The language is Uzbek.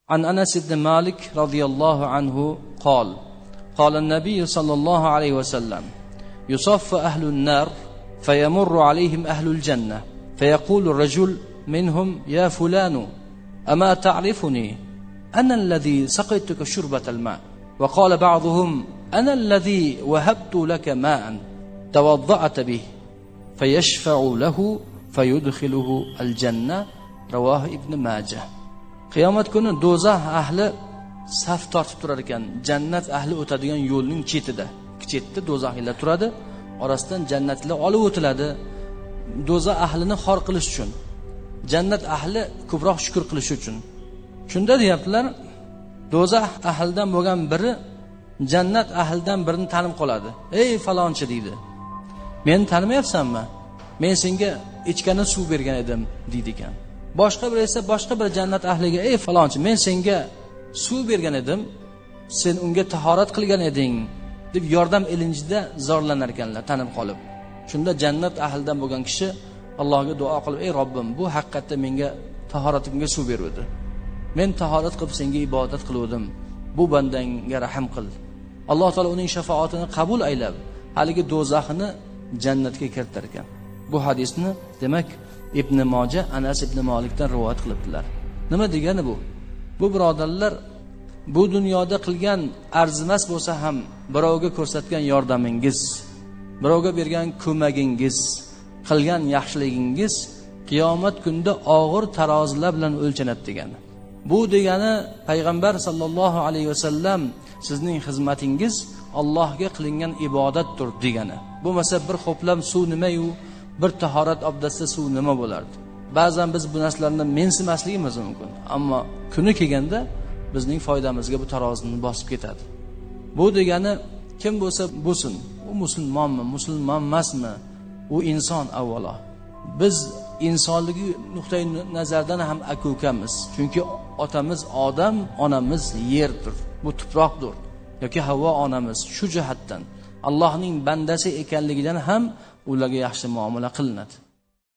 عن أنس بن مالك رضي الله عنه قال قال النبي صلى الله عليه وسلم يصف أهل النار فيمر عليهم أهل الجنة فيقول الرجل منهم يا فلان أما تعرفني أنا الذي سقيتك شربة الماء وقال بعضهم أنا الذي وهبت لك ماء توضأت به فيشفع له فيدخله الجنة رواه ابن ماجه. Qiyomat kuni do'zax ahli saf tortib turar ekan. Jannat ahli o'tadigan yo'lning chetida do'zaxiylar turadi. Orasidan jannatlar olib o'tiladi. Do'zax ahlini xor qilish uchun, jannat ahli ko'proq shukr qilish uchun. Shunda deyaptilar, do'zax ahlidan bo'lgan biri jannat ahlidan birini tanib qoladi. Ey falonchi deydi. Meni tanimayapsanmi? Men senga ichgani suv bergan edim deydi ekan. Boshqa bir esa boshqa bir jannat ahliga ey falonchi men senga suv bergan edim, sen unga tahorat qilgan eding deb yordam ilinjida zorlanar ekanlar tanib qolib. Shunda jannat ahlidan bo'lgan kishi Allohga duo qilib ey Robbim bu haqiqatda menga tahoratimga suv berdi. Men tahorat qilib senga ibodat qildim. Bu bandangga rahim qil. Alloh taolo uning shafoatini qabul aylab haligi do'zaxni jannatga kiritar ekan. Bu hadisni demak Ibn Moja Anas ibn Malikdan rivoyat qilibdilar. Nima degani bu? Bu birodarlar, bu dunyoda qilgan arzimas bo'lsa ham birovga ko'rsatgan yordamingiz, birovga bergan ko'magingiz, qilgan yaxshiligingiz qiyomat kunida og'ir tarozilar bilan o'lchanadi degani. Bu degani payg'ambar sallallohu alayhi vasallam sizning xizmatingiz Allohga qilingan ibodatdir degani. Bo'lmasa bir xo'plam suv nima-yu, bir tahorat obdasida suv nima bo'lardi? Ba'zan biz bu narsalarni mensimasligimiz mumkin, ammo kuni kelganda bizning foydamizga bu tarozini bosib ketadi. Bu degani kim bo'lsa bo'lsin, u musulmonmi, musulmon emasmi, u inson avvalo. Biz insonligi nuqtai nazardan ham aka-ukamiz. Chunki otamiz Odam, onamiz yerdir. Bu tuproqdir. Yoki Havvo onamiz shu jihatdan Allohning bandasi ekanligidan ham ularga yaxshi muomala qilinadi.